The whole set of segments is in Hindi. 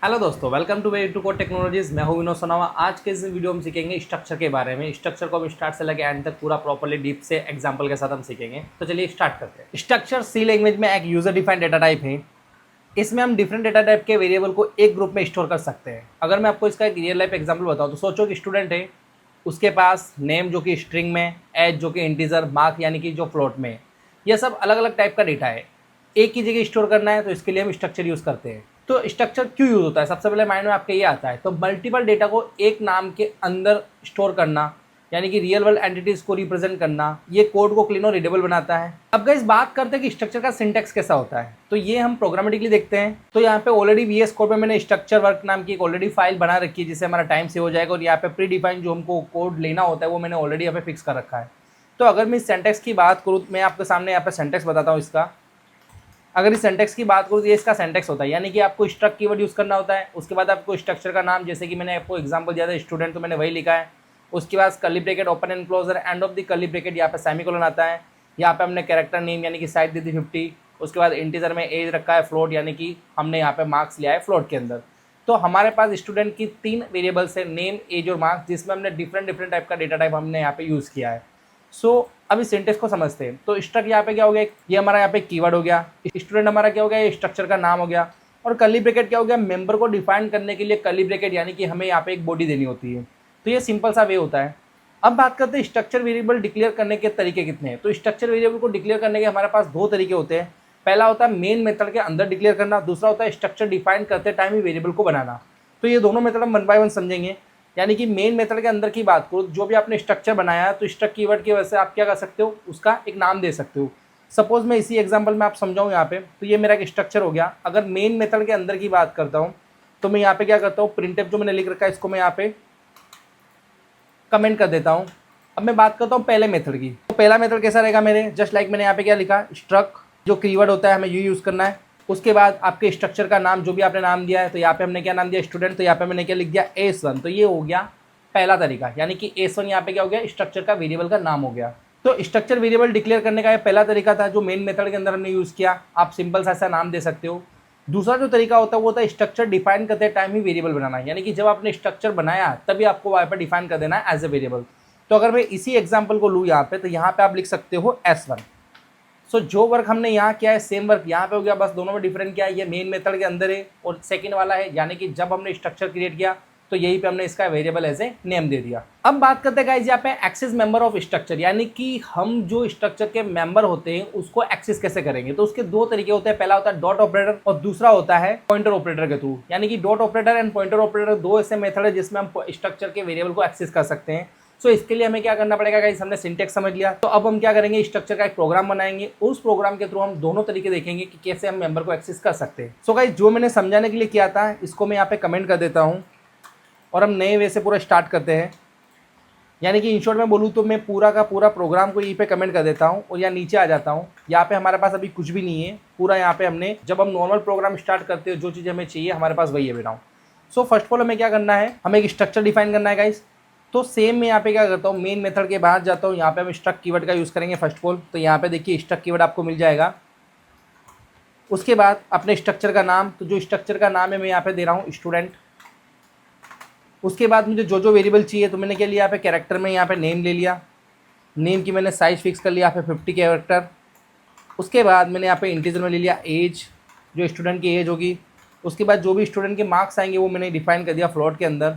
हेलो दोस्तों, welcome to way to code technologies. मैं हूं विनोद सोनावा। आज के इस वीडियो में सीखेंगे स्ट्रक्चर के बारे में। स्ट्रक्चर को हम स्टार्ट से लेकर एंड तक पूरा प्रॉपर्ली डीप से एग्जांपल के साथ हम सीखेंगे। तो चलिए स्टार्ट करते हैं। स्ट्रक्चर सी लैंग्वेज में एक यूजर डिफाइंड डेटा टाइप है। इसमें हम डिफरेंट डेटा टाइप के वेरिएबल को एक ग्रुप में स्टोर कर सकते हैं। अगर मैं आपको इसका एक रियल लाइफ एग्जाम्पल बताऊँ तो सोचो कि स्टूडेंट है, उसके पास नेम जो कि स्ट्रिंग में, एज जो कि इंटीजर, मार्क यानी कि जो फ्लोट में, यह सब अलग अलग टाइप का डेटा है। एक ही जगह स्टोर करना है तो इसके लिए हम स्ट्रक्चर यूज़ करते हैं। तो स्ट्रक्चर क्यों यूज़ होता है, सबसे पहले माइंड में आपके ये आता है। तो मल्टीपल डेटा को एक नाम के अंदर स्टोर करना, यानी कि रियल वर्ल्ड एंटिटीज को रिप्रेजेंट करना, ये कोड को क्लीन और रीडेबल बनाता है। अब गाइस बात करते हैं कि स्ट्रक्चर का सिंटैक्स कैसा होता है। तो ये हम प्रोग्रामेटिकली देखते हैं। तो यहाँ पे ऑलरेडी VS कोड में मैंने स्ट्रक्चर वर्क नाम की एक ऑलरेडी फाइल बना रखी है, जिससे हमारा टाइम सेव हो जाएगा। और यहाँ पे प्री डिफाइंड जो हमको कोड लेना होता है वो मैंने ऑलरेडी यहाँ पे फिक्स कर रखा है। तो अगर मैं इस सिंटैक्स की बात करूँ, मैं आपके सामने यहाँ पे सिंटैक्स बताता हूँ इसका। अगर इस सिंटैक्स की बात करूँ तो ये इसका सिंटैक्स होता है, यानी कि आपको स्ट्रक्ट कीवर्ड यूज़ करना होता है। उसके बाद आपको स्ट्रक्चर का नाम, जैसे कि मैंने आपको एग्जांपल दिया था स्टूडेंट, तो मैंने वही लिखा है। उसके बाद curly bracket open and closure, end of the curly bracket यहाँ पे सेमीकोलन आता है। यहाँ पे हमने कैरेक्टर नेम यानी कि साइज दी थी 50। उसके बाद इंटीजर में एज रखा है, फ्लोट यानी कि हमने यहाँ पे मार्क्स लिया है फ्लोट के अंदर। तो हमारे पास स्टूडेंट की 3 वेरिएबल्स है, नेम, एज और मार्क्स, जिसमें हमने डिफरेंट टाइप का डेटा टाइप हमने यहाँ पे यूज़ किया है। सो अब इस सिंटेक्स को समझते हैं। तो स्ट्रक्ट यहाँ पे क्या हो गया, ये हमारा यहाँ पे कीवर्ड हो गया। स्टूडेंट हमारा क्या हो गया, ये स्ट्रक्चर का नाम हो गया। और कर्ली ब्रैकेट क्या हो गया, मेंबर को डिफाइन करने के लिए कर्ली ब्रैकेट, यानी कि हमें यहाँ पे एक बॉडी देनी होती है। तो ये सिंपल सा वे होता है। अब बात करते हैं स्ट्रक्चर वेरिएबल डिक्लेयर करने के तरीके कितने हैं। तो स्ट्रक्चर वेरिएबल को डिक्लेयर करने के हमारे पास 2 तरीके होते हैं। पहला होता है मेन मेथड के अंदर डिक्लेयर करना, दूसरा होता है स्ट्रक्चर डिफाइन करते टाइम ही वेरिएबल को बनाना। तो ये दोनों मेथड हम 1 बाय 1 समझेंगे। यानी कि मेन मेथड के अंदर की बात करो, जो भी आपने स्ट्रक्चर बनाया है, तो स्ट्रक्ट कीवर्ड की वजह से आप क्या कर सकते हो, उसका एक नाम दे सकते हो। सपोज मैं इसी एग्जांपल में आप समझाऊँ यहाँ पे, तो ये मेरा एक स्ट्रक्चर हो गया। अगर मेन मेथड के अंदर की बात करता हूँ तो मैं यहाँ पे क्या करता हूँ, प्रिंटफ जो मैंने लिख रखा है इसको मैं यहाँ पे कमेंट कर देता हूँ। अब मैं बात करता हूँ पहले मेथड की। तो पहला मेथड कैसा रहेगा मेरे, जस्ट लाइक मैंने यहाँ पे क्या लिखा, स्ट्रक्ट जो कीवर्ड होता है हमें ये यूज़ करना है। उसके बाद आपके स्ट्रक्चर का नाम जो भी आपने नाम दिया है, तो यहाँ पे हमने क्या नाम दिया, स्टूडेंट, तो यहाँ पे मैंने क्या लिख दिया, S1। तो ये हो गया पहला तरीका, यानी कि S1 यहाँ पे क्या हो गया, स्ट्रक्चर का वेरिएबल का नाम हो गया। तो स्ट्रक्चर वेरिएबल डिक्लेयर करने का ये पहला तरीका था जो मेन मेथड के अंदर हमने यूज़ किया। आप सिंपल सा ऐसा नाम दे सकते हो। दूसरा जो तरीका होता है वो होता है स्ट्रक्चर डिफाइन करते टाइम ही वेरिएबल बनाना, यानी कि जब आपने स्ट्रक्चर बनाया तभी आपको वहाँ पर डिफाइन कर देना है एज ए वेरिएबल। तो अगर मैं इसी एग्जाम्पल को लूँ यहाँ पे, तो यहाँ पे आप लिख सकते हो S1। सो जो वर्क हमने यहाँ किया है सेम वर्क यहाँ पे हो गया, बस दोनों में डिफरेंट क्या है, ये मेन मेथड के अंदर है और सेकंड वाला है, यानी कि जब हमने स्ट्रक्चर क्रिएट किया तो यहीं पे हमने इसका वेरिएबल एज ए नेम दे दिया। अब बात करते हैं गाइस यहाँ पे एक्सेस मेंबर ऑफ स्ट्रक्चर, यानी कि हम जो स्ट्रक्चर के मेंबर होते हैं उसको एक्सेस कैसे करेंगे। तो उसके 2 तरीके होते हैं, पहला होता है डॉट ऑपरेटर और दूसरा होता है पॉइंटर ऑपरेटर के थ्रू। यानी कि dot operator and pointer operator 2 ऐसे मेथड है जिसमें हम स्ट्रक्चर के वेरिएबल को एक्सेस कर सकते हैं। सो इसके लिए हमें क्या करना पड़ेगा गाइस, हमने सिंटैक्स समझ लिया। तो अब हम क्या करेंगे, स्ट्रक्चर का एक प्रोग्राम बनाएंगे। उस प्रोग्राम के थ्रू हम दोनों तरीके देखेंगे कि कैसे हम मेंबर को एक्सेस कर सकते हैं। सो गाइस जो मैंने समझाने के लिए किया था इसको मैं यहाँ पे कमेंट कर देता हूँ और हम नए वे से पूरा स्टार्ट करते हैं। यानी कि इन शॉर्ट में बोलूँ तो मैं पूरा का पूरा प्रोग्राम को यहीं पे कमेंट कर देता हूँ और यहाँ नीचे आ जाता हूँ। यहाँ पे हमारे पास अभी कुछ भी नहीं है, पूरा यहाँ पे हमने जब हम नॉर्मल प्रोग्राम स्टार्ट करते हो जो चीज़ हमें चाहिए हमारे पास वही है बेटा। सो फर्स्ट ऑफ ऑल हमें क्या करना है, हमें एक स्ट्रक्चर डिफाइन करना है गाइस। तो सेम मैं यहाँ पे क्या करता हूँ, मेन मेथड के बाहर जाता हूँ, यहाँ पे हम स्ट्रक्ट कीवर्ड का यूज़ करेंगे फर्स्ट ऑफ ऑल। तो यहाँ पे देखिए स्ट्रक्ट कीवर्ड आपको मिल जाएगा। उसके बाद अपने स्ट्रक्चर का नाम, तो जो स्ट्रक्चर का नाम है मैं यहाँ पे दे रहा हूँ स्टूडेंट। उसके बाद मुझे जो वेरिएबल चाहिए तो मैंने क्या लिया, यहाँ पे कैरेक्टर में यहाँ पे नेम ले लिया। नेम की मैंने साइज फिक्स कर लिया यहाँ पे 50 कैरेक्टर। उसके बाद मैंने यहाँ पे इंटीजर में ले लिया एज, जो स्टूडेंट की एज होगी। उसके बाद जो भी स्टूडेंट के मार्क्स आएंगे वो मैंने डिफाइन कर दिया फ्लोट के अंदर,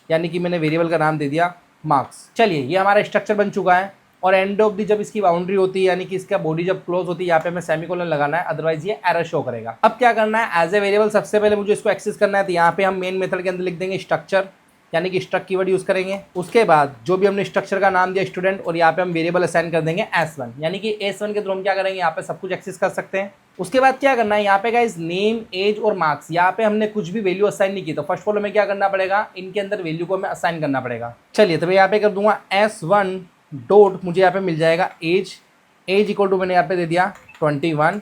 यानी कि मैंने वेरिएबल का नाम दे दिया मार्क्स। चलिए ये हमारा स्ट्रक्चर बन चुका है। और एंड ऑफ दी जब इसकी बाउंड्री होती है, यानी कि इसका बॉडी जब क्लोज होती है, यहाँ पे हमें सेमीकोलन लगाना है, अदरवाइज ये एरर शो करेगा। अब क्या करना है, एज ए वेरिएबल सबसे पहले मुझे इसको एक्सेस करना है। तो यहाँ पे हम मेन मेथड के अंदर लिख देंगे स्ट्रक्चर, यानी कि स्ट्रक्ट कीवर्ड यूज़ करेंगे। उसके बाद जो भी हमने स्ट्रक्चर का नाम दिया स्टूडेंट, और यहाँ पे हम वेरिएबल असाइन कर देंगे S1, यानी कि S1 के थ्रू हम क्या करेंगे, यहाँ पे सब कुछ एक्सेस कर सकते हैं। उसके बाद क्या करना है, यहाँ पे गाइस नेम, एज और मार्क्स, यहाँ पे हमने कुछ भी वैल्यू असाइन नहीं की। तो फर्स्ट ऑफ ऑल हमें क्या करना पड़ेगा, इनके अंदर वैल्यू को हमें असाइन करना पड़ेगा। चलिए तो मैं यहाँ पे कर दूंगा S1 डॉट, मुझे यहाँ पे मिल जाएगा एज इक्वल टू मैंने यहाँ पे दे दिया 21।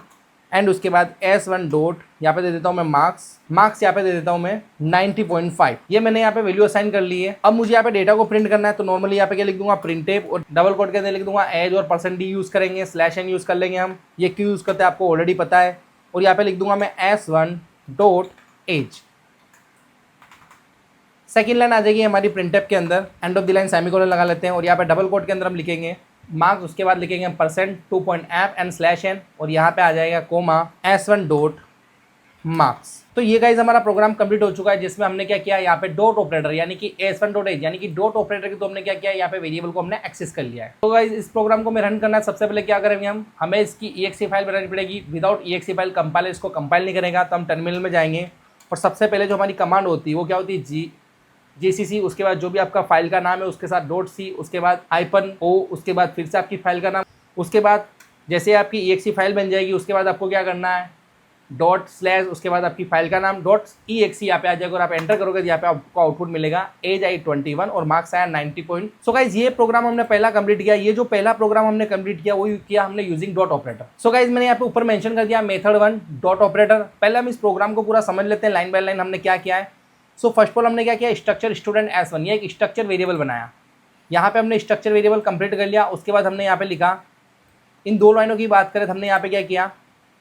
एंड उसके बाद S1 डॉट यहाँ पे दे देता हूँ मैं मार्क्स यहाँ पे दे देता हूँ मैं 90.5। ये मैंने यहाँ पे वैल्यू असाइन कर ली है। अब मुझे यहाँ पे डेटा को प्रिंट करना है, तो नॉर्मली यहाँ पे क्या लिख दूंगा, प्रिंटफ, और डबल कोट के अंदर लिख दूंगा एज और %d यूज़ करेंगे, /n यूज़ कर लेंगे हम। ये क्यों यूज़ करते हैं आपको ऑलरेडी पता है। और यहाँ पे लिख दूंगा मैं S1 dot h. Second line आ जाएगी हमारी प्रिंटफ के अंदर, end of the line semicolon लगा लेते हैं और यहाँ पे डबल कोट के अंदर हम लिखेंगे मार्क्स, उसके बाद लिखेंगे percent 2.f and slash N और यहाँ पे आ जाएगा कोमा s1 डॉट मार्क्स। तो ये गाइज हमारा प्रोग्राम कंप्लीट हो चुका है, जिसमें हमने क्या किया यहाँ पे डॉट ऑपरेटर यानी कि s1 डॉट एज यानी कि डॉट ऑपरेटर की तो हमने क्या किया यहाँ पे वेरिएबल को हमने एक्सेस कर लिया है। तो गाइज इस प्रोग्राम को मैं रन करना है, सबसे पहले क्या करेंगे हमें इसकी exe फाइल बनानी पड़ेगी। विदाउट exe फाइल कंपाइलर इसको कंपाइल नहीं करेगा, तो हम टर्मिनल में जाएंगे और सबसे पहले जो हमारी कमांड होती है वो क्या होती है GCC, उसके बाद जो भी आपका फाइल का नाम है उसके साथ .c, उसके बाद -o, उसके बाद फिर से आपकी फाइल का नाम, उसके बाद जैसे आपकी exe फाइल बन जाएगी उसके बाद आपको क्या करना है ./ उसके बाद आपकी फाइल का नाम .exe यहाँ पे आ जाएगा और आप एंटर करोगे तो यहाँ पे आपको आउटपुट मिलेगा एज आई 21 और मार्क्स आया 90 पॉइंट। सो गाइज ये प्रोग्राम हमने पहला कंप्लीट किया। ये जो पहला प्रोग्राम हमने कंप्लीट किया वो किया हमने using dot operator. So guys मैंने यहाँ पे ऊपर मेंशन कर दिया मेथड 1 डॉट ऑपरेटर। पहले हम इस प्रोग्राम को पूरा समझ लेते हैं लाइन बाय लाइन हमने क्या किया है। सो फर्स्ट ऑफ ऑल हमने क्या किया, स्ट्रक्चर स्टूडेंट s1 ये एक स्ट्रक्चर वेरिएबल बनाया। यहाँ पे हमने स्ट्रक्चर वेरिएबल कंप्लीट कर लिया। उसके बाद हमने यहाँ पे लिखा, इन दो लाइनों की बात करें तो हमने यहाँ पे क्या किया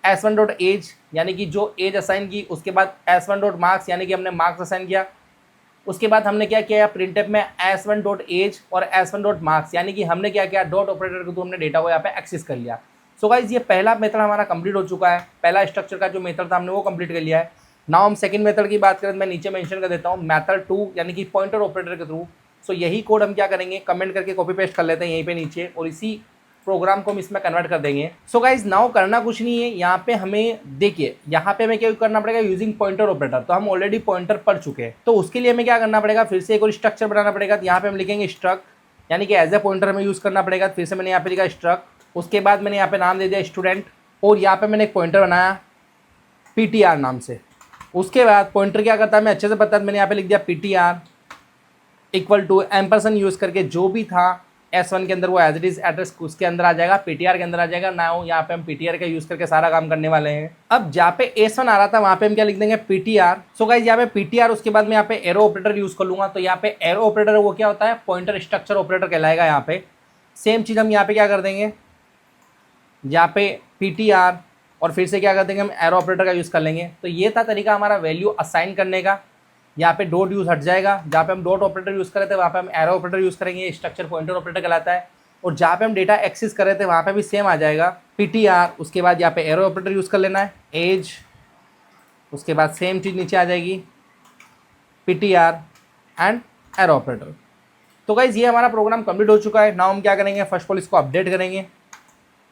s1 डॉट एज यानी कि जो एज असाइन की, उसके बाद s1 डॉट मार्क्स यानी कि हमने मार्क्स असाइन किया। उसके बाद हमने क्या किया प्रिंटफ में s1 डॉट एज और s1 डॉट मार्क्स यानी कि हमने क्या किया डॉट ऑपरेटर को तो हमने डेटा को यहाँ पे एक्सेस कर लिया। सो गाइज ये पहला मेथड हमारा कंप्लीट हो चुका है। पहला स्ट्रक्चर का जो मेथड था हमने वो कंप्लीट कर लिया है। नाउ हम सेकंड मेथड की बात करें तो मैं नीचे मेंशन कर देता हूँ मेथड 2 यानी कि पॉइंटर ऑपरेटर के थ्रू। सो यही कोड हम क्या करेंगे कमेंट करके कॉपी पेस्ट कर लेते हैं यहीं पे नीचे और इसी प्रोग्राम को हम इसमें कन्वर्ट कर देंगे। सो गाइज नाउ करना कुछ नहीं है, यहाँ पे हमें देखिए यहाँ पे हमें क्या करना पड़ेगा यूजिंग पॉइंटर ऑपरेटर। तो हम ऑलरेडी पॉइंटर पढ़ चुके हैं, तो उसके लिए हमें क्या करना पड़ेगा फिर से एक और स्ट्रक्चर बनाना पड़ेगा। तो यहाँ पे हम लिखेंगे स्ट्रक यानी कि एज ए पॉइंटर हमें यूज़ करना पड़ेगा। फिर से मैंने यहाँ पे लिखा स्ट्रक, उसके बाद मैंने यहाँ पे नाम दे दिया स्टूडेंट और यहाँ पे मैंने एक पॉइंटर बनाया PTR नाम से। उसके बाद पॉइंटर क्या करता है मैं अच्छे से बता, मैंने यहाँ पे लिख दिया PTR इक्वल टू एम्परसन यूज़ करके जो भी था s1 के अंदर वो एज इट इज एड्रेस उसके अंदर आ जाएगा, PTR के अंदर आ जाएगा। ना यहाँ पे हम PTR का यूज़ करके सारा काम करने वाले हैं। अब जहाँ पे s1 आ रहा था वहाँ पे हम क्या लिख देंगे PTR। सो गाइस यहाँ पे PTR उसके बाद मैं यहाँ पे एरो ऑपरेटर यूज़ कर लूँगा। तो यहाँ पे एरो ऑपरेटर वो क्या होता है पॉइंटर स्ट्रक्चर ऑपरेटर कहलाएगा। यहाँ पे सेम चीज़ हम यहाँ पे क्या कर देंगे, यहाँ पे PTR और फिर से क्या कर देंगे हम एरो ऑपरेटर का यूज़ कर लेंगे। तो ये था तरीका हमारा वैल्यू असाइन करने का। यहाँ पे डॉट यूज़ हट जाएगा, जहाँ पे हम डॉट ऑपरेटर यूज़ कर रहे थे वहाँ पे हम एरो ऑपरेटर यूज़ करेंगे, स्ट्रक्चर पॉइंटर ऑपरेटर कहलाता है। और जहाँ पे हम डेटा एक्सेस कर रहे थे वहाँ पे भी सेम आ जाएगा PTR, उसके बाद यहाँ पे एरो ऑपरेटर यूज़ कर लेना है एज, उसके बाद सेम चीज़ नीचे आ जाएगी PTR एंड एरो ऑपरेटर। तो गाइज ये हमारा प्रोग्राम कंप्लीट हो चुका है। नाउ हम क्या करेंगे फर्स्ट ऑफ ऑल इसको अपडेट करेंगे।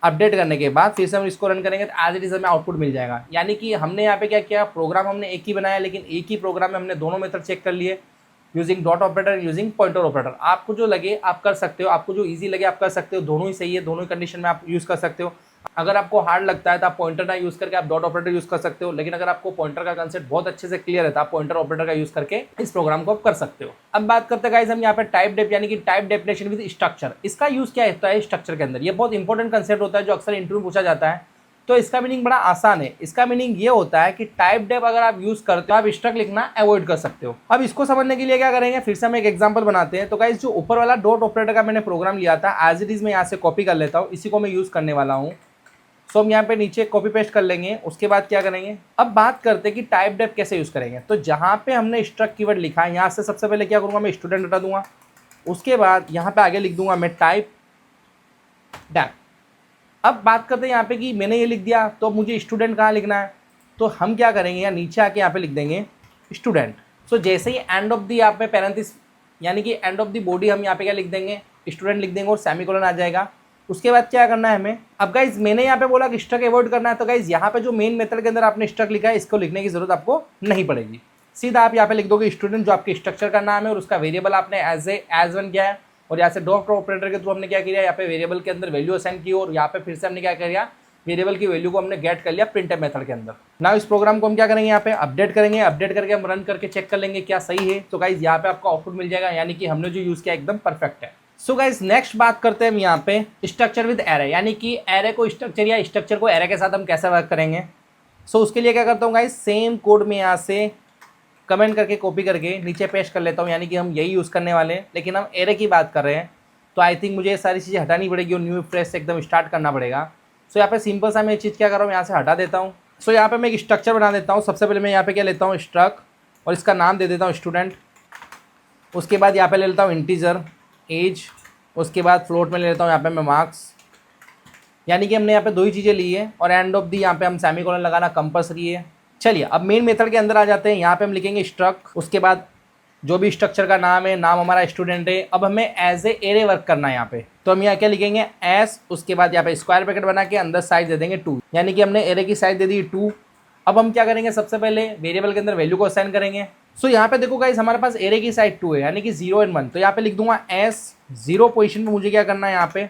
अपडेट करने के बाद फिर से हम इसको रन करेंगे तो एज इट इज हमें आउटपुट मिल जाएगा। यानी कि हमने यहाँ पे क्या किया प्रोग्राम हमने एक ही बनाया लेकिन एक ही प्रोग्राम में हमने दोनों मेथड चेक कर लिए using dot operator using pointer operator. आपको जो लगे आप कर सकते हो, आपको जो इजी लगे आप कर सकते हो, दोनों ही सही है, दोनों ही कंडीशन में आप यूज़ कर सकते हो। अगर आपको हार्ड लगता है तो आप पॉइंटर ना यूज़ करके आप डॉट ऑपरेटर यूज़ कर सकते हो, लेकिन अगर आपको पॉइंटर का कंसेप्ट बहुत अच्छे से क्लियर है तो आप पॉइंटर ऑपरेटर का यूज़ करके इस प्रोग्राम को आप कर सकते हो। अब बात करते हैं गाइस हम यहाँ पे टाइप डेफ यानी कि टाइप डेफिनेशन विद स्ट्रक्चर। इसका यूज़ क्या होता है स्ट्रक्चर के अंदर, ये बहुत इंपॉर्टेंट कंसेप्ट होता है जो अक्सर इंटरव्यू में पूछा जाता है। तो इसका मीनिंग बड़ा आसान है। इसका मीनिंग ये होता है कि टाइप डेफ अगर आप यूज़ करते हो आप स्ट्रक्ट लिखना अवॉइड कर सकते हो। अब इसको समझने के लिए क्या करेंगे फिर से हम एक एग्जांपल बनाते हैं। तो गाइस जो ऊपर वाला डॉट ऑपरेटर का मैंने प्रोग्राम लिया था एज इट इज मैं यहाँ से कॉपी कर लेता हूँ, इसी को मैं यूज़ करने वाला हूँ। सो हम यहाँ पे नीचे कॉपी पेस्ट कर लेंगे। उसके बाद क्या करेंगे अब बात करते हैं कि टाइप डेफ कैसे यूज़ करेंगे। तो जहाँ पे हमने स्ट्रक्ट कीवर्ड लिखा है यहाँ से सबसे पहले क्या करूँगा मैं स्टूडेंट हटा दूंगा। उसके बाद यहाँ पे आगे लिख दूंगा मैं टाइप डेफ। अब बात करते हैं यहाँ पे कि मैंने ये लिख दिया तो मुझे स्टूडेंट कहाँ लिखना है, तो हम क्या करेंगे या नीचे आके यहाँ पे लिख देंगे स्टूडेंट। सो जैसे ही एंड ऑफ द यहाँ पे पैरेंथिस यानी कि एंड ऑफ द बॉडी हम यहाँ पे क्या लिख देंगे स्टूडेंट लिख देंगे और सेमीकोलन आ जाएगा। उसके बाद क्या करना है हमें, अब गाइज मैंने यहाँ पे बोला कि स्ट्रक अवॉइड करना है। तो गाइज यहाँ पे जो मेन मेथड के अंदर आपने स्ट्रक लिखा है इसको लिखने की जरूरत आपको नहीं पड़ेगी, सीधा आप यहाँ पे लिख दोगे स्टूडेंट जो आपके स्ट्रक्चर का नाम है और उसका वेरिएबल आपने एज वन किया है। और यहाँ से डॉट ऑपरेटर के थ्रू हमने क्या किया यहाँ पे वेरिएबल के अंदर वैल्यू असाइन की और यहाँ पे फिर से हमने क्या किया वेरिएबल की वैल्यू को हमने गेट कर लिया प्रिंटफ मेथड के अंदर। ना इस प्रोग्राम को हम क्या करेंगे यहाँ पे अपडेट करेंगे, अपडेट करके हम रन करके चेक कर लेंगे क्या सही है। तो गाइज यहाँ पे आपको आउटपुट मिल जाएगा यानी कि हमने जो यूज़ किया एकदम परफेक्ट है। सो गाइज नेक्स्ट बात करते हैं हम यहाँ पे स्ट्रक्चर विद एरे यानी कि एरे को स्ट्रक्चर या स्ट्रक्चर को एरे के साथ हम कैसे वर्क करेंगे। सो उसके लिए क्या करता हूँ गाइज सेम कोड में यहाँ से कमेंट करके कॉपी करके नीचे पेस्ट कर लेता हूँ यानी कि हम यही यूज़ करने वाले हैं, लेकिन हम एरे की बात कर रहे हैं तो आई थिंक मुझे ये सारी चीज़ें हटानी पड़ेगी और न्यू फ्रेश से एकदम स्टार्ट करना पड़ेगा। सो यहाँ पे सिंपल सा मैं ये चीज़ क्या कर रहा हूँ यहाँ से हटा देता हूँ। सो यहाँ पे मैं एक स्ट्रक्चर बना देता हूँ। सबसे पहले मैं यहाँ पे क्या लेता हूँ स्ट्रक और इसका नाम दे देता हूँ स्टूडेंट। उसके बाद यहाँ पे ले लेता हूँ इंटीजर एज, उसके बाद फ्लोट में ले लेता हूँ यहाँ पे मैं मार्क्स। यानी कि हमने यहाँ पे दो ही चीज़ें ली है और एंड ऑफ दी यहाँ पे हम सेमीकोलन लगाना कंपलसरी है। चलिए अब मेन मेथड के अंदर आ जाते हैं। यहाँ पे हम लिखेंगे स्ट्रक, उसके बाद जो भी स्ट्रक्चर का नाम है, नाम हमारा स्टूडेंट है। अब हमें एज ए एरे वर्क करना है यहाँ पे, तो हम यहाँ क्या लिखेंगे एस, उसके बाद यहाँ पे स्क्वायर ब्रैकेट बना के अंदर साइज दे देंगे 2, यानी कि हमने एरे की साइज दे दी 2। अब हम क्या करेंगे, सबसे पहले वेरिएबल के अंदर वैल्यू को असाइन करेंगे। सो यहाँ पे देखो गाइस हमारे पास एरे की साइज 2 है, यानी कि 0 और 1। तो यहाँ पे लिख दूंगा एस 0 पोजिशन पे मुझे क्या करना है, यहाँ पे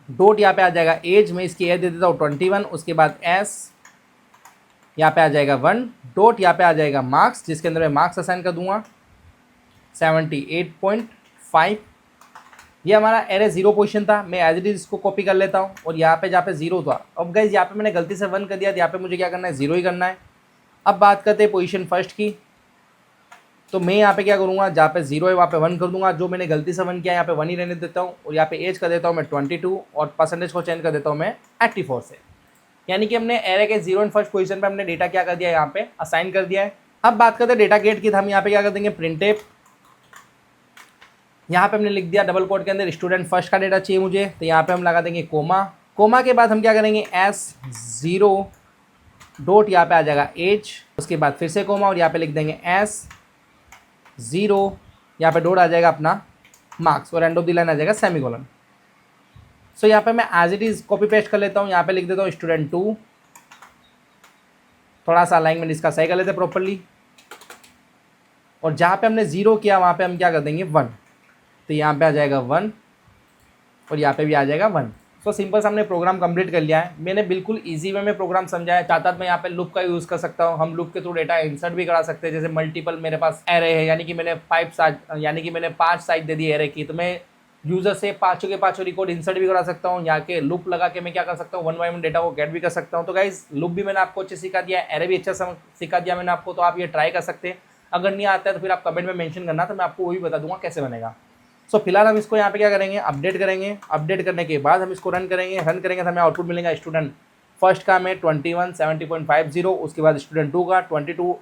डॉट यहाँ पे आ जाएगा एज में, इसकी एज दे देता हूँ 21, उसके बाद एस यहाँ पे आ जाएगा 1 डॉट यहाँ पे आ जाएगा मार्क्स, जिसके अंदर मैं मार्क्स असाइन कर दूंगा 78.5। ये हमारा एरे 0 पोजीशन था, मैं एज इट इज इसको कॉपी कर लेता हूँ और यहाँ पे जहाँ पे 0 था, अब गाइस यहाँ पे मैंने गलती से 1 कर दिया, तो यहाँ पे मुझे क्या करना है 0 ही करना है। अब बात करते हैं पोजीशन फर्स्ट की, तो मैं यहाँ पे क्या करूँगा, जहाँ पे 0 है वहाँ पे 1 कर दूंगा, जो मैंने गलती से 1 किया यहाँ पे 1 ही रहने देता हूँ और यहाँ पे एज कर देता हूँ मैं 22 और परसेंटेज को चेंज कर देता हूँ मैं 84 से। यानी कि हमने एरे के 0 एंड फर्स्ट पोजीशन पे हमने डेटा क्या कर दिया है, यहाँ पे असाइन कर दिया है। अब बात करते हैं डेटा गेट की, तो हम यहाँ पे क्या कर देंगे प्रिंटफ। यहाँ पे हमने लिख दिया डबल कोट के अंदर स्टूडेंट फर्स्ट का डेटा चाहिए मुझे, तो यहाँ पे हम लगा देंगे कोमा। कोमा के बाद हम क्या करेंगे S0 डॉट यहाँ पे आ जाएगा एज, उसके बाद फिर से कोमा और यहाँ पे लिख देंगे S0 यहाँ पे डॉट आ जाएगा अपना मार्क्स और एंड ऑफ द लाइन आ जाएगा सेमीकोलन। सो यहाँ पे मैं as it is copy paste कर लेता हूँ, यहाँ पे लिख देता हूँ स्टूडेंट 2, थोड़ा सा अलाइनमेंट इसका सही कर लेते प्रॉपरली, और जहाँ पे हमने 0 किया वहाँ पे हम क्या कर देंगे 1, तो यहाँ पे आ जाएगा 1 और यहाँ पे भी आ जाएगा 1। सो सिंपल से हमने प्रोग्राम कंप्लीट कर लिया है। मैंने बिल्कुल इजी वे में प्रोग्राम समझाया, चाहता मैं यहाँ पे लूप का यूज़ कर सकता हूँ, हम लूप के थ्रू डेटा इंसर्ट भी करा सकते हैं। जैसे मल्टीपल मेरे पास एरे है, यानी कि मैंने 5 साइज दे दी एरे की, तो मैं यूजर से पाँचों के पाँचों रिकॉर्ड इंसर्ट भी करा सकता हूँ। यहाँ के लूप लगा के मैं क्या कर सकता हूँ, 1 बाय 1 डेटा को गेट भी कर सकता हूँ। तो गाइस लूप भी मैंने आपको अच्छे सिखा दिया, एरे भी अच्छा सिखा दिया मैंने आपको, तो आप ये ट्राई कर सकते हैं। अगर नहीं आता है तो फिर आप कमेंट में मेंशन करना, तो मैं आपको वही बता दूंगा कैसे बनेगा। सो फिलहाल हम इसको यहाँ पे क्या करेंगे, अपडेट करेंगे। अपडेट करने के बाद हम इसको रन करेंगे तो हमें आउटपुट मिलेगा स्टूडेंट फर्स्ट का में 21 70.50, उसके बाद स्टूडेंट 2 का 22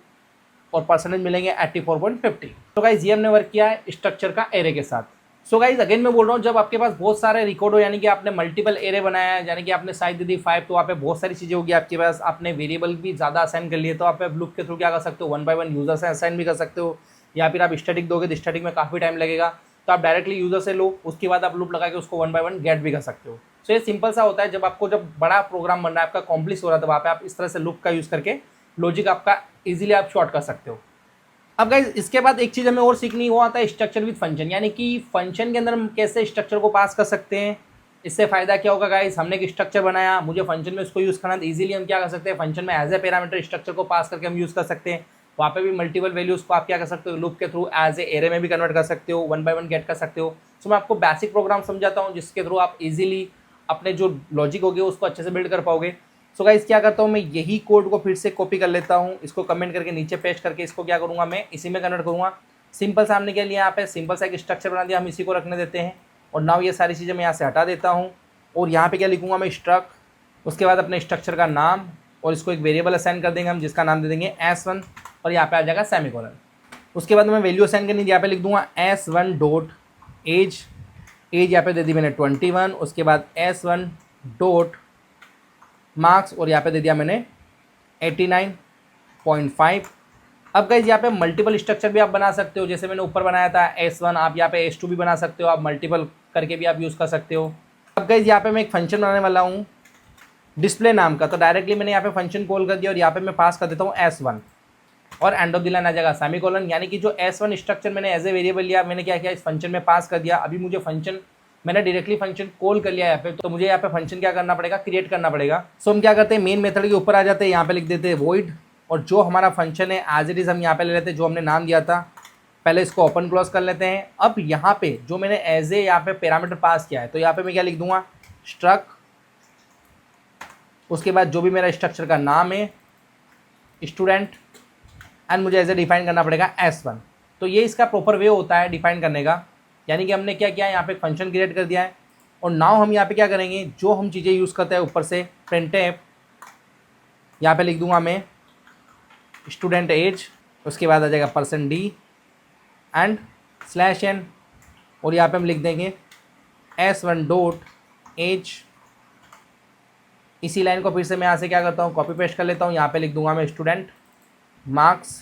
और परसेंटेज मिलेंगे 84.50। तो गाइज ये हमने वर्क किया है स्ट्रक्चर का एरे के साथ। सो गाइज अगेन मैं बोल रहा हूँ, जब आपके पास बहुत सारे रिकॉर्ड हो, यानी कि आपने मल्टीपल एरे बनाया है, यानी कि आपने साइज दे दी 5, तो वहाँ पे बहुत सारी चीज़ें होगी आपके पास, आपने वेरिएबल भी ज़्यादा असाइन कर लिए, तो आप लूप के थ्रू क्या कर सकते हो, 1 बाय 1 यूजर से असाइन भी कर सकते हो, या फिर आप स्टैटिक दोगे तो स्टैटिक में काफ़ी टाइम लगेगा, तो आप डायरेक्टली यूजर से लो, उसके बाद आप लूप लगा के उसको 1 बाय 1 गेट भी कर सकते हो। सो ये सिंपल सा होता है, जब बड़ा प्रोग्राम बन रहा है आपका कॉम्प्लेक्स हो रहा है, तो वहाँ पे आप इस तरह से लूप का यूज़ करके लॉजिक आपका इजीली आप शॉर्ट कर सकते हो। अब गाइस इसके बाद एक चीज़ हमें और सीखनी, वो आता है स्ट्रक्चर विद फंक्शन, यानी कि फंक्शन के अंदर हम कैसे स्ट्रक्चर को पास कर सकते हैं। इससे फ़ायदा क्या होगा गाइस, हमने एक स्ट्रक्चर बनाया, मुझे फंक्शन में उसको यूज़ करना, तो ईजिली हम क्या कर सकते हैं, फंक्शन में एज ए पैरामीटर स्ट्रक्चर को पास करके हम यूज़ कर सकते हैं। वहाँ पे भी मल्टीपल वैल्यूज़ को आप क्या कर सकते हो, लूप के थ्रू एज ए एरे में भी कन्वर्ट कर सकते हो, 1 बाय 1 गेट कर सकते हो। सो मैं आपको बेसिक प्रोग्राम समझाता हूँ, जिसके थ्रू आप इजीली अपने जो लॉजिक होगी उसको अच्छे से बिल्ड कर पाओगे। सो गाइस क्या करता हूँ, मैं यही कोड को फिर से कॉपी कर लेता हूँ, इसको कमेंट करके नीचे पेस्ट करके इसको क्या करूँगा, मैं इसी में कन्वर्ट करूँगा। सिंपल सा हमने क्या लिया, यहाँ पे सिंपल सा एक स्ट्रक्चर बना दिया, हम इसी को रखने देते हैं। और नाउ ये सारी चीज़ें मैं यहाँ से हटा देता हूँ और यहाँ पे क्या लिखूँगा मैं, स्ट्रक, उसके बाद अपने स्ट्रक्चर का नाम, और इसको एक वेरिएबल असाइन कर देंगे हम, जिसका नाम दे देंगे S1 और यहाँ पे आ जाएगा सेमीकोलन। उसके बाद मैं वैल्यू असाइन करनी, यहाँ पे लिख दूँगा S1 डॉट एज यहाँ पे दे दी मैंने 21, उसके बाद S1 डॉट मार्क्स और यहाँ पे दे दिया मैंने 89.5। अब गाइज यहाँ पे मल्टीपल स्ट्रक्चर भी आप बना सकते हो, जैसे मैंने ऊपर बनाया था S1, आप यहाँ पे S2 भी बना सकते हो, आप मल्टीपल करके भी आप यूज़ कर सकते हो। अब गाइज यहाँ पे मैं एक फंक्शन बनाने वाला हूँ डिस्प्ले नाम का, तो डायरेक्टली मैंने यहाँ पे फंक्शन कॉल कर दिया और यहाँ पे मैं पास कर देता हूँ S1 और एंड ऑफ द लाइन आ जाएगा सेमीकोलन। यानी कि जो S1 स्ट्रक्चर मैंने एज ए वेरिएबल लिया, मैंने क्या किया, इस फंक्शन में पास कर दिया। अभी मुझे फंक्शन मैंने डायरेक्टली फंक्शन कॉल कर लिया यहाँ पे, तो मुझे यहाँ पे फंक्शन क्या करना पड़ेगा, क्रिएट करना पड़ेगा। सो हम क्या करते हैं, मेन मेथड के ऊपर आ जाते हैं, यहाँ पे लिख देते हैं वॉइड, और जो हमारा फंक्शन है एज इट इज़ हम यहाँ पे ले लेते हैं, जो हमने नाम दिया था, पहले इसको ओपन क्लोज कर लेते हैं। अब यहाँ पे जो मैंने एज ए यहाँ पे पैरामीटर पास किया है, तो यहाँ पे मैं क्या लिख दूंगा, स्ट्रक, उसके बाद जो भी मेरा स्ट्रक्चर का नाम है स्टूडेंट, एंड मुझे एज ए डिफाइन करना पड़ेगा S1। तो ये इसका प्रॉपर वे होता है डिफाइन करने का। यानी कि हमने क्या किया है, यहाँ पे फंक्शन क्रिएट कर दिया है, और नाउ हम यहाँ पे क्या करेंगे, जो हम चीज़ें यूज़ करते हैं ऊपर से प्रिंटफ, यहाँ पे लिख दूंगा मैं स्टूडेंट एज, उसके बाद आ जाएगा %d, एंड स्लैश एन, और यहाँ पे हम लिख देंगे S1 डॉट एज। इसी लाइन को फिर से मैं यहाँ से क्या करता हूँ, कॉपी पेस्ट कर लेता हूँ। यहाँ पे लिख दूंगा मैं स्टूडेंट मार्क्स,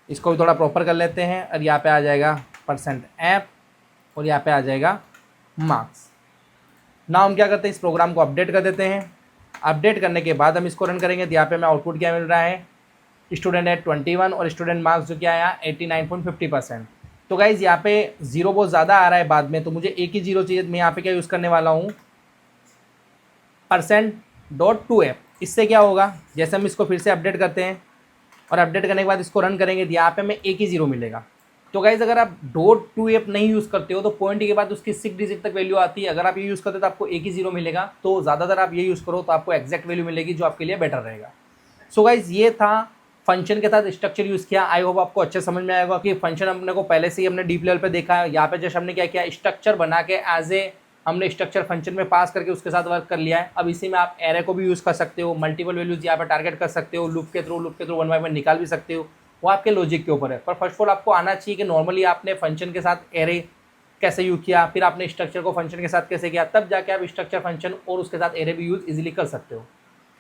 इसको भी थोड़ा प्रॉपर कर लेते हैं, और यहाँ पे आ जाएगा परसेंट ऐप, और यहाँ पे आ जाएगा मार्क्स। ना हम क्या करते हैं, इस प्रोग्राम को अपडेट कर देते हैं। अपडेट करने के बाद हम इसको रन करेंगे तो यहाँ पे हमें आउटपुट क्या मिल रहा है, स्टूडेंट है 21 और स्टूडेंट मार्क्स जो क्या आया 89.50%। तो गाइज़ यहाँ पे जीरो बहुत ज़्यादा आ रहा है बाद में, तो मुझे एक ही जीरो चाहिए। मैं यहाँ पे क्या यूज़ करने वाला हूँ, %.2f। इससे क्या होगा, जैसे हम इसको फिर से अपडेट करते हैं और अपडेट करने के बाद इसको रन करेंगे तो यहाँ पे हमें एक ही जीरो मिलेगा। तो गाइज़ अगर आप .2f नहीं यूज़ करते हो तो पॉइंट के बाद उसकी 6 डिजिट तक वैल्यू आती है। अगर आप ये यूज़ करते हो तो आपको एक ही जीरो मिलेगा। तो ज़्यादातर आप ये यूज़ करो तो आपको एग्जैक्ट वैल्यू मिलेगी, जो आपके लिए बेटर रहेगा। सो गाइज़ ये था फंक्शन के साथ स्ट्रक्चर यूज़ किया। आई होप आपको अच्छे समझ में आएगा कि फंक्शन अपने को पहले से ही हमने डीप लेवल पे देखा है। यहाँ पे जैसे हमने क्या किया, स्ट्रक्चर बना के एज ए हमने स्ट्रक्चर फंक्शन में पास करके उसके साथ वर्क कर लिया है। अब इसी में आप एरे को भी यूज़ कर सकते हो, मल्टीपल वैल्यूज यहाँ पे टारगेट कर सकते हो, लूप के थ्रू 1 बाय 1 निकाल भी सकते हो। वो आपके लॉजिक के ऊपर है। पर फर्स्ट ऑफ ऑल आपको आना चाहिए कि नॉर्मली आपने फंक्शन के साथ एरे कैसे यूज़ किया, फिर आपने स्ट्रक्चर को फंक्शन के साथ कैसे किया, तब जाके आप स्ट्रक्चर फंक्शन और उसके साथ एरे भी यूज़ इजीली कर सकते हो।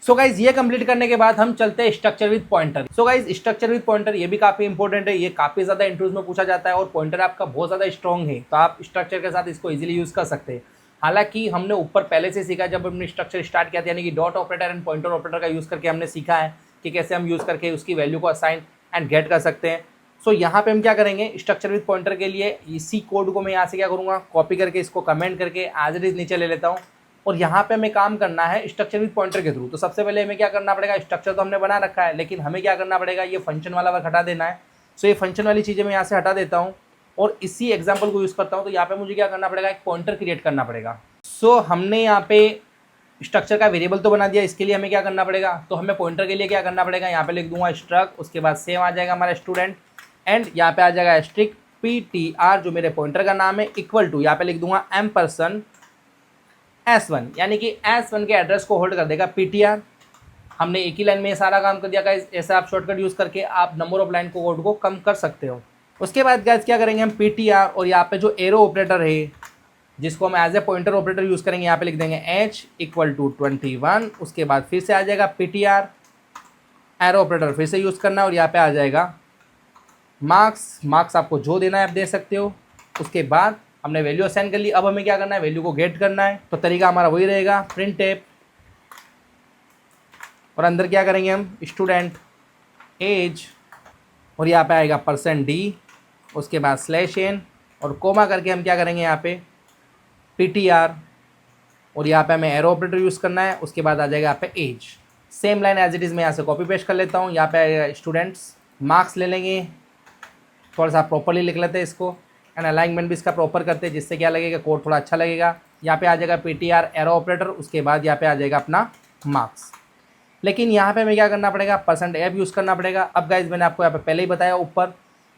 सो गाइज ये कंप्लीट करने के बाद हम चलते हैं structure with pointer. So guys structure with pointer ये भी काफी इंपॉर्टेंट है, ये काफी ज्यादा इंटरव्यूज में पूछा जाता है, और पॉइंटर आपका बहुत ज्यादा स्ट्रॉन्ग है तो आप स्ट्रक्चर के साथ इसको इजीली यूज कर सकते हैं। हालांकि हमने ऊपर पहले से सीखा, जब हमने स्ट्रक्चर स्टार्ट किया था, यानी कि dot operator and pointer operator का यूज करके हमने सीखा है कि कैसे हम यूज करके उसकी वैल्यू को असाइन एंड गेट कर सकते हैं। सो यहाँ पे हम क्या करेंगे, स्ट्रक्चर विद पॉइंटर के लिए इसी कोड को मैं यहाँ से क्या करूँगा, कॉपी करके इसको कमेंट करके एज इट इज नीचे ले लेता हूँ, और यहाँ पे हमें काम करना है स्ट्रक्चर विद पॉइंटर के थ्रू। तो सबसे पहले हमें क्या करना पड़ेगा, स्ट्रक्चर तो हमने बना रखा है, लेकिन हमें क्या करना पड़ेगा, ये फंक्शन वाला वर्क हटा देना है। सो ये फंक्शन वाली चीज़ें मैं यहाँ से हटा देता हूँ और इसी एग्जाम्पल को यूज़ करता हूँ। तो यहाँ पे मुझे क्या करना पड़ेगा, एक पॉइंटर क्रिएट करना पड़ेगा। सो हमने यहाँ पे स्ट्रक्चर का वेरिएबल तो बना दिया, इसके लिए हमें क्या करना पड़ेगा, तो हमें पॉइंटर के लिए क्या करना पड़ेगा, यहाँ पे लिख दूंगा स्ट्रक्ट, उसके बाद सेम आ जाएगा हमारा स्टूडेंट, एंड यहाँ पे आ जाएगा स्ट्रिक PTR जो मेरे पॉइंटर का नाम है, इक्वल टू यहाँ पे लिख दूंगा M% S1, यानी कि S1 के एड्रेस को होल्ड कर देगा PTR। हमने एक ही लाइन में ये सारा काम कर दिया गाइस। ऐसा आप शॉर्टकट यूज़ करके आप नंबर ऑफ लाइन को कोड को कम कर सकते हो। उसके बाद गाइस क्या करेंगे हम, PTR और यहाँ पे जो एरो ऑपरेटर है जिसको हम as a pointer operator use करेंगे, यहाँ पे लिख देंगे H = 21। उसके बाद फिर से आ जाएगा PTR, एरो ऑपरेटर फिर से यूज़ करना है, और यहाँ पे आ जाएगा मार्क्स आपको जो देना है आप दे सकते हो। उसके बाद हमने वैल्यू असाइन कर ली, अब हमें क्या करना है, वैल्यू को गेट करना है। तो तरीका हमारा वही रहेगा, प्रिंट एप, और अंदर क्या करेंगे हम, स्टूडेंट एज, और यहाँ पे आएगा %D, उसके बाद /n, और कोमा करके हम क्या करेंगे यहाँ पे PTR, और यहाँ पे हमें एरो ऑपरेटर यूज़ करना है। उसके बाद आ जाएगा यहाँ पे as. Same line as it is मैं यहाँ से कॉपी पेस्ट कर लेता हूँ। यहाँ पे आएगा स्टूडेंट्स मार्क्स ले लेंगे, थोड़ा सा प्रॉपरली लिख लेते हैं इसको, एंड अलाइनमेंट भी इसका प्रॉपर करते हैं, जिससे क्या लगेगा, कोड थोड़ा अच्छा लगेगा। यहाँ पे आ जाएगा PTR एरो ऑपरेटर, उसके बाद यहाँ पे आ जाएगा अपना मार्क्स। लेकिन यहाँ पे हमें क्या करना पड़ेगा, %f यूज़ करना पड़ेगा। अब गाइज मैंने आपको यहाँ पे पहले ही बताया ऊपर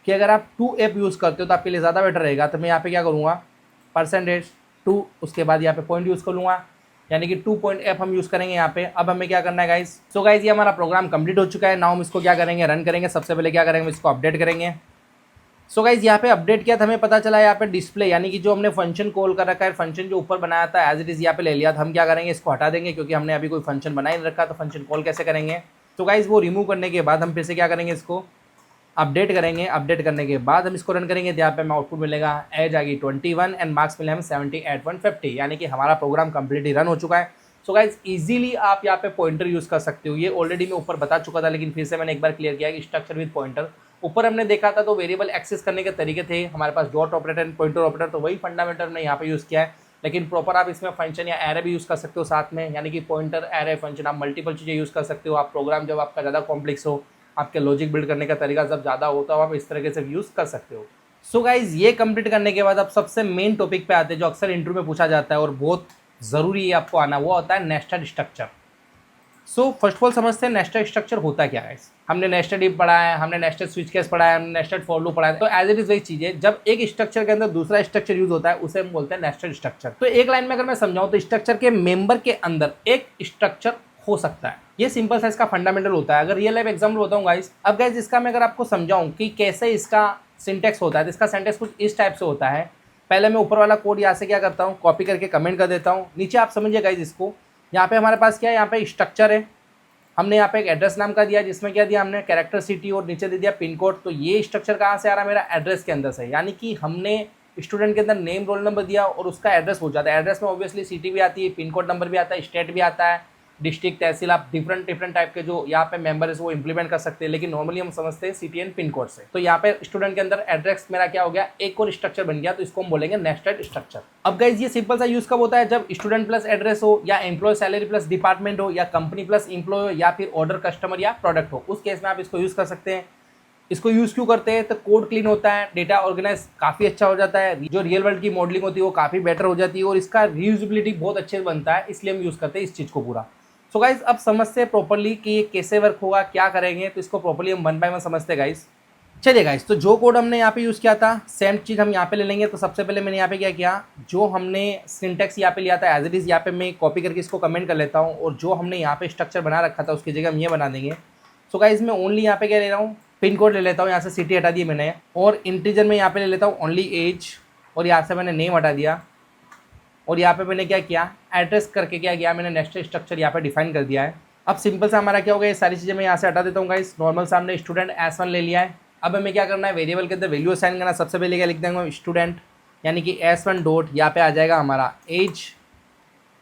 कि अगर आप 2f यूज़ करते हो तो आपके लिए ज़्यादा बेटर रहेगा। तो मैं यहाँ पे क्या करूँगा, %2, उसके बाद यहाँ पे पॉइंट यूज़ कर लूँगा, यानी कि 2.f हम यूज़ करेंगे यहाँ पे। अब हमें क्या करना है गाइज, सो गाइज ये हमारा प्रोग्राम कंप्लीट हो चुका है। नाउ हम इसको क्या करेंगे, रन करेंगे। सबसे पहले क्या करेंगे, इसको अपडेट करेंगे। सो गाइज यहाँ पे अपडेट किया था, हमें पता चला यहाँ पे डिस्प्ले, यानी कि जो हमने फंक्शन कॉल कर रखा है, फंक्शन जो ऊपर बनाया था एज इट इज़ यहाँ पे ले लिया था। हम क्या करेंगे, इसको हटा देंगे, क्योंकि हमने अभी कोई फंक्शन बना ही नहीं रखा, तो फंक्शन कॉल कैसे करेंगे। तो गाइज वो रिमूव करने के बाद हम फिर से क्या करेंगे, इसको अपडेट करेंगे। अपडेट करने के बाद हम इसको रन करेंगे, तो यहाँ पे हमें आउटपुट मिलेगा, एज आ गई 21 एंड मार्क्स मिले हमें 78.50, यानी कि हमारा प्रोग्राम कम्प्लीटली रन हो चुका है। सो गाइज इजीली आप यहाँ पे पॉइंटर यूज़ कर सकते हो। ये ऑलरेडी मैं ऊपर बता चुका था, लेकिन फिर से मैंने एक बार क्लियर किया कि स्ट्रक्चर विद पॉइंटर ऊपर हमने देखा था, तो वेरिएबल एक्सेस करने के तरीके थे हमारे पास, dot operator and pointer operator, तो वही फंडामेंटल हमने यहाँ पे यूज़ किया है। लेकिन प्रॉपर आप इसमें फंक्शन या एरे भी यूज़ कर सकते हो साथ में, यानी कि पॉइंटर एरे फंक्शन आप मल्टीपल चीज़ें यूज़ कर सकते हो। आप प्रोग्राम जब आपका ज़्यादा कॉम्प्लेक्स हो, आपके लॉजिक बिल्ड करने का तरीका जब ज़्यादा होता हो, आप इस तरीके से यूज़ कर सकते हो। सो गाइज ये कंप्लीट करने के बाद अब सबसे मेन टॉपिक पे आते हैं, जो अक्सर इंटरव्यू में पूछा जाता है और बहुत ज़रूरी है आपको आना, वो होता है nested structure. So first of all समझते हैं नेस्टेड स्ट्रक्चर होता क्या है। हमने नेस्टेड इफ पढ़ा है, हमने नेस्टेड स्विच केस पढ़ा है, हमने नेस्टेड फॉर लूप पढ़ा है। तो एज इट इज वही चीज़ है, जब एक स्ट्रक्चर के अंदर दूसरा स्ट्रक्चर यूज होता है उसे हम बोलते हैं नेस्टेड स्ट्रक्चर। तो एक लाइन में अगर मैं समझाऊं तो स्ट्रक्चर के मेंबर के अंदर एक स्ट्रक्चर हो सकता है। ये सिंपल सा इसका फंडामेंटल होता है। अगर रियल लाइफ एग्जाम्पल बताऊं गाइस, अब गाइस इसका मैं अगर आपको समझाऊं कि कैसे इसका सिंटेक्स होता है, तो इसका सिंटेक्स कुछ इस टाइप से होता है। पहले मैं ऊपर वाला कोड यहाँ से क्या करता हूँ, कॉपी करके कमेंट कर देता हूँ। नीचे आप समझिए गाइस इसको, यहाँ पे हमारे पास क्या है, यहाँ पे स्ट्रक्चर है, हमने यहाँ पे एक एड्रेस नाम का दिया जिसमें क्या दिया हमने, कैरेक्टर सिटी और नीचे दे दिया पिन कोड। तो ये स्ट्रक्चर कहाँ से आ रहा है, मेरा एड्रेस के अंदर से, यानी कि हमने स्टूडेंट के अंदर नेम रोल नंबर दिया और उसका एड्रेस पूछा था। एड्रेस में ऑब्वियसली सिटी भी आती है, पिन कोड नंबर भी आता है, स्टेट भी आता है, डिस्ट्रिक्ट, तहसील, आप डिफरेंट टाइप के जो यहाँ पे मेंबर है वो इंप्लीमेंट कर सकते हैं, लेकिन नॉर्मली हम समझते हैं सिटी एंड पिन कोड से। तो यहाँ पे स्टूडेंट के अंदर एड्रेस मेरा क्या हो गया, एक और स्ट्रक्चर बन गया, तो इसको हम बोलेंगे नेस्टेड स्ट्रक्चर। अब गाइस ये सिंपल सा यूज कब होता है, जब स्टूडेंट प्लस एड्रेस हो, या एम्प्लॉय सैलरी प्लस डिपार्टमेंट हो, या कंपनी प्लस एम्प्लॉय हो, या फिर ऑर्डर कस्टमर या प्रोडक्ट हो, उस केस में आप इसको यूज कर सकते हैं। इसको यूज़ क्यों करते हैं, तो कोड क्लीन होता है, डेटा ऑर्गेनाइज काफ़ी अच्छा हो जाता है, जो रियल वर्ल्ड की मॉडलिंग होती है वो काफ़ी बेटर हो जाती है, और इसका रीयूजेबिलिटी बहुत अच्छे से बनता है, इसलिए हम यूज़ करते हैं इस चीज़ को पूरा। सो गाइज अब समझते हैं प्रॉपरली कि ये कैसे वर्क होगा, क्या करेंगे, तो इसको प्रॉपरली हम 1 बाय 1 समझते हैं गाइज। चलिए गाइज, तो जो कोड हमने यहाँ पे यूज़ किया था सेम चीज़ हम यहाँ पे ले लेंगे। तो सबसे पहले मैंने यहाँ पे क्या किया, जो हमने सिंटेक्स यहाँ पे लिया था एज इट इज़ यहाँ पे मैं कॉपी करके इसको कमेंट कर लेता हूँ, और जो हमने यहाँ पे स्ट्रक्चर बना रखा था उसकी जगह हम ये बना देंगे। सो गाइज मैं ओनली यहाँ पे क्या ले रहा हूँ, पिन कोड ले लेता हूँ, यहाँ से सिटी हटा दी मैंने, और इंटीजर में यहाँ पे ले लेता हूँ ओनली एज, और यहाँ से मैंने नेम हटा दिया, और यहाँ पे मैंने क्या किया, एड्रेस करके क्या किया, मैंने नेस्टेड स्ट्रक्चर यहाँ पे डिफाइन कर दिया है। अब सिंपल सा हमारा क्या हो गया, ये सारी चीज़ें मैं यहाँ से हटा देता हूँ गाइस। नॉर्मल सा हमने स्टूडेंट S1 ले लिया है। अब हमें क्या करना है, वेरिएबल के अंदर वैल्यू असाइन करना। सबसे पहले क्या लिख देंगे, स्टूडेंट यानी कि S1 डॉट, यहाँ पे आ जाएगा हमारा एज,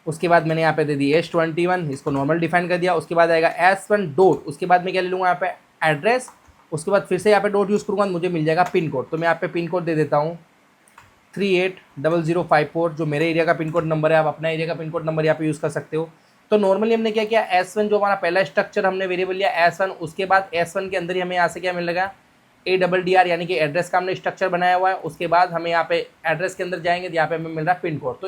उसके बाद मैंने यहाँ पे दे दी S21, इसको नॉर्मल डिफाइन कर दिया। उसके बाद आएगा S1 डॉट, उसके बाद मैं क्या ले लूँगा यहाँ पे एड्रेस, उसके बाद फिर से यहाँ पे डॉट यूज़ करूँगा, मुझे मिल जाएगा पिन कोड। तो मैं यहाँ पे पिन कोड दे देता हूँ 380054, जो मेरे एरिया का पिन कोड नंबर है। आप अपना एरिया का पिन कोड नंबर यहाँ पे यूज़ कर सकते हो। तो नॉर्मली हमने क्या किया, S1 जो हमारा पहला स्ट्रक्चर हमने वेरिएबल लिया S1, उसके बाद S1 के अंदर ही हमें यहाँ से क्या मिलेगा, ADDR यानी कि एड्रेस का हमने स्ट्रक्चर बनाया हुआ है। उसके बाद हमें यहाँ पे एड्रेस के अंदर जाएंगे तो यहाँ पे हमें मिल रहा है पिन कोड।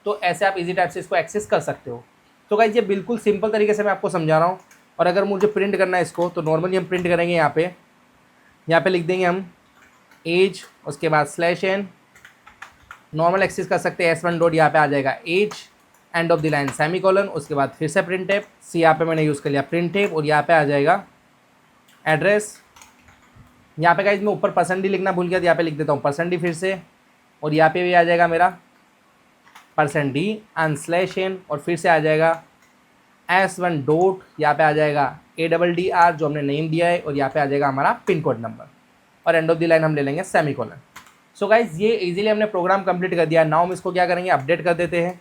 तो ऐसे आप इजी टाइप से इसको एक्सेस कर सकते हो। तो गाइस ये बिल्कुल सिंपल तरीके से मैं आपको समझा रहा हूँ। और अगर मुझे प्रिंट करना है इसको, तो नॉर्मली हम प्रिंट करेंगे यहाँ पे लिख देंगे हम एज, उसके बाद /n, नॉर्मल एक्सेस कर सकते हैं S1 डॉट, यहाँ पे आ जाएगा as, end of the line semicolon, उसके बाद फिर से प्रिंट टेप सी, यहाँ पे मैंने यूज़ कर लिया प्रिंट टेप, और यहाँ पे आ जाएगा एड्रेस। यहाँ पे गाइस मैं ऊपर %d लिखना भूल गया, तो यहाँ पे लिख देता हूँ %d फिर से, और यहाँ पे भी आ जाएगा मेरा %d एंड /n, और फिर से आ जाएगा S1 डॉट, यहाँ पे आ जाएगा ADDR जो हमने नेम दिया है, और यहाँ पे आ जाएगा हमारा पिन कोड नंबर, और एंड ऑफ द लाइन हम ले लेंगे सेमीकोलन। सो गाइज ये इजीली हमने प्रोग्राम कंप्लीट कर दिया। नाउ हम इसको क्या करेंगे, अपडेट कर देते हैं।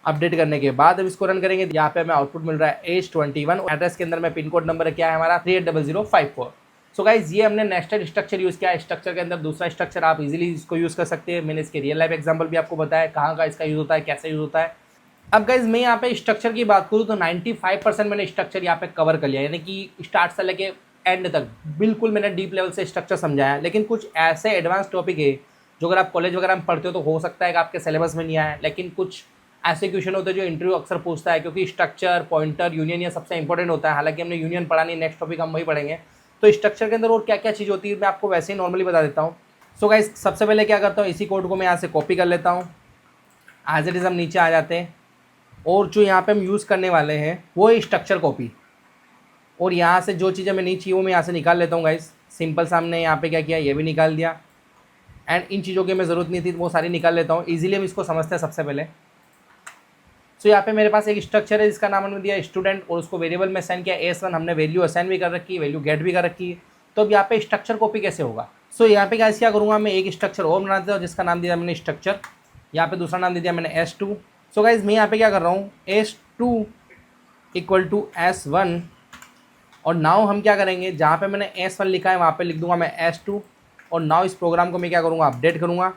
अपडेट करने के बाद अब इसको रन करेंगे, यहाँ पे हमें आउटपुट मिल रहा है H21, एड्रेस के अंदर में पिन कोड नंबर क्या है हमारा 380054। सो गाइज ये हमने नेस्टेड स्ट्रक्चर यूज़ किया है। स्ट्रक्चर के अंदर दूसरा स्ट्रक्चर आप इजीली इसको यूज़ कर सकते हैं। मैंने इसके रियल लाइफ एग्जांपल भी आपको बताया कहाँ का इसका यूज़ होता है, कैसे यूज़ होता है। अब गाइज मैं यहाँ पे स्ट्रक्चर की बात करूँ तो 95% मैंने स्ट्रक्चर यहाँ पे कवर कर लिया, यानी कि स्टार्ट से लेके एंड तक बिल्कुल मैंने डीप लेवल से स्ट्रक्चर समझाया। लेकिन कुछ ऐसे एडवांस टॉपिक है जो अगर आप कॉलेज वगैरह में पढ़ते हो तो हो सकता है कि आपके सिलेबस में नहीं आए, लेकिन कुछ ऐसे क्वेश्चन होते हैं जो इंटरव्यू अक्सर पूछता है, क्योंकि स्ट्रक्चर, पॉइंटर, यूनियन ये सबसे इंपॉर्टेंट होता है। हालांकि हमने यूनियन पढ़ा नहीं, नेक्स्ट टॉपिक हम वही पढ़ेंगे। तो स्ट्रक्चर के अंदर और क्या क्या चीज़ होती है मैं आपको वैसे ही नॉर्मली बता देता हूँ। सो गाइस सबसे पहले क्या करता हूँ, इसी कोड को मैं यहाँ से कॉपी कर लेता हूँ, एज इट इज़ हम नीचे आ जाते हैं, और जो यहाँ पे हम यूज़ करने वाले हैं वो है स्ट्रक्चर कॉपी, और यहाँ से जो चीज़ें मैं नहीं चाहिए वो मैं यहाँ से निकाल लेता हूँ गाइस। सिंपल सा हमने यहाँ पे क्या किया, ये भी निकाल दिया, एंड इन चीज़ों की मैं ज़रूरत नहीं थी तो वो सारी निकाल लेता हूँ। ईजिली हम इसको समझते हैं सबसे पहले। सो यहाँ पे मेरे पास एक स्ट्रक्चर है जिसका नाम हमने दिया स्टूडेंट, और उसको वेरिएबल में असाइन किया S1, हमने वैल्यू असाइन भी कर रखी है, वैल्यू गेट भी कर रखी है। तो अब यहाँ पे स्ट्रक्चर कॉपी कैसे होगा। सो यहाँ पे क्या करूँगा, मैं एक स्ट्रक्चर और बना देता हूँ जिसका नाम दिया मैंने स्ट्रक्चर, यहाँ पे दूसरा नाम दे दिया मैंने S2। सो गाइज मैं यहाँ पे क्या कर रहा हूँ, S2 = S1, और नाउ हम क्या करेंगे, जहाँ पे मैंने S1 लिखा है वहाँ पे लिख दूंगा मैं S2, और नाउ इस प्रोग्राम को मैं क्या करूँगा, अपडेट करूँगा।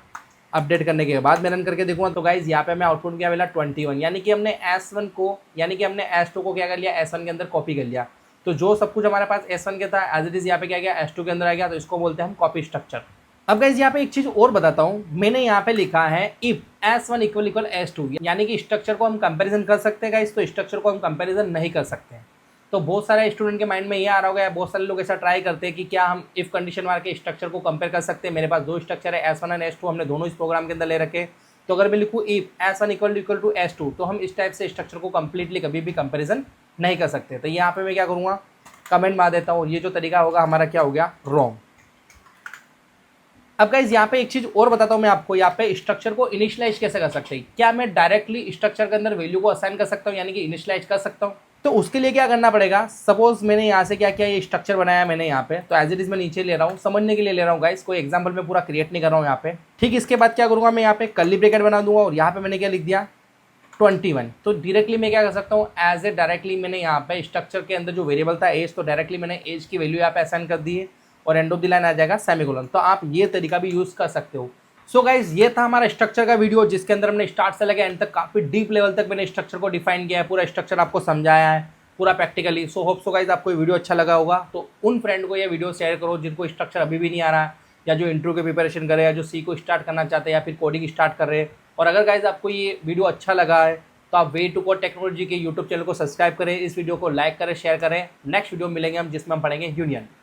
अपडेट करने के बाद मैं रन करके देखूंगा तो गाइज यहाँ पे हमें आउटपुट क्या मिला 21, यानी कि हमने S1 को, यानी कि हमने S2 को क्या कर लिया, S1 के अंदर कॉपी कर लिया। तो जो सब कुछ हमारे पास S1 के था एज इट इज़ यहाँ पे क्या गया, S2 के अंदर आ गया। तो इसको बोलते हैं हम कॉपी स्ट्रक्चर। अब गाइज यहाँ पे एक चीज़ और बताता हूँ, मैंने यहाँ पे लिखा है इफ S1 = S2, यानी कि स्ट्रक्चर को हम कंपेरिजन कर सकते हैं गाइज, तो स्ट्रक्चर को हम कंपेरिजन नहीं कर सकते हैं। तो बहुत सारे स्टूडेंट के माइंड में ये आ रहा होगा, बहुत सारे लोग ऐसा ट्राई करते हैं कि क्या हम इफ कंडीशन मार के स्ट्रक्चर को कंपेयर कर सकते हैं। मेरे पास दो स्ट्रक्चर है S1 और S2, हमने दोनों इस प्रोग्राम के अंदर ले रखे। तो अगर मैं लिखूँ इफ S1 = S2, तो हम इस टाइप से स्ट्रक्चर को कंप्लीटली कभी भी कंपेरिजन नहीं कर सकते। तो यहाँ पे मैं क्या करूँगा, कमेंट मार देता हूँ, ये जो तरीका होगा हमारा क्या हो गया, रॉन्ग। अब गाइज यहाँ पे एक चीज़ और बताता हूँ मैं आपको, यहाँ पे स्ट्रक्चर को इनिशियलाइज कैसे कर सकते हैं। क्या मैं डायरेक्टली स्ट्रक्चर के अंदर वैल्यू को असाइन कर सकता हूँ, यानी कि इनिशियलाइज कर सकता हूँ। तो उसके लिए क्या करना पड़ेगा, सपोज मैंने यहाँ से क्या किया, ये स्ट्रक्चर बनाया मैंने यहाँ पे, तो एज इट इज मैं नीचे ले रहा हूँ, समझने के लिए ले रहा हूँ गाइस, कोई एग्जांपल में पूरा क्रिएट नहीं कर रहा हूँ यहाँ पे। ठीक, इसके बाद क्या करूँगा, मैं यहाँ पे कर्ली ब्रैकेट बना दूंगा और यहाँ पे मैंने क्या लिख दिया 21। तो डायरेक्टली मैं क्या कर सकता हूँ, एज ए डायरेक्टली मैंने यहाँ पे स्ट्रक्चर के अंदर जो वेरिएबल था एज, तो डायरेक्टली मैंने एज की वैल्यू यहाँ पे असाइन कर दी है और एंड ऑफ द लाइन आ जाएगा सेमीकोलन। तो आप ये तरीका भी यूज कर सकते हो। सो गाइज ये था हमारा स्ट्रक्चर का वीडियो, जिसके अंदर हमने स्टार्ट से लगे एंड तक काफी डीप लेवल तक मैंने स्ट्रक्चर को डिफाइन किया है, पूरा स्ट्रक्चर आपको समझाया है पूरा practically. So hope so guys आपको ये वीडियो अच्छा लगा होगा। तो उन फ्रेंड को ये वीडियो शेयर करो जिनको स्ट्रक्चर अभी भी नहीं आ रहा है, या जो इंटरव्यू की प्रिपरेशन कर रहे हैं, या जो सी को स्टार्ट करना चाहते हैं, या फिर कोडिंग स्टार्ट कर रहे हैं। और अगर गाइज आपको ये वीडियो अच्छा लगा है तो आप वे टू कोड टेक्नोलॉजी के यूट्यूब चैनल को सब्सक्राइब करें, इस वीडियो को लाइक करें, शेयर करें। नेक्स्ट वीडियो मिलेंगे हम जिसमें हम पढ़ेंगे यूनियन।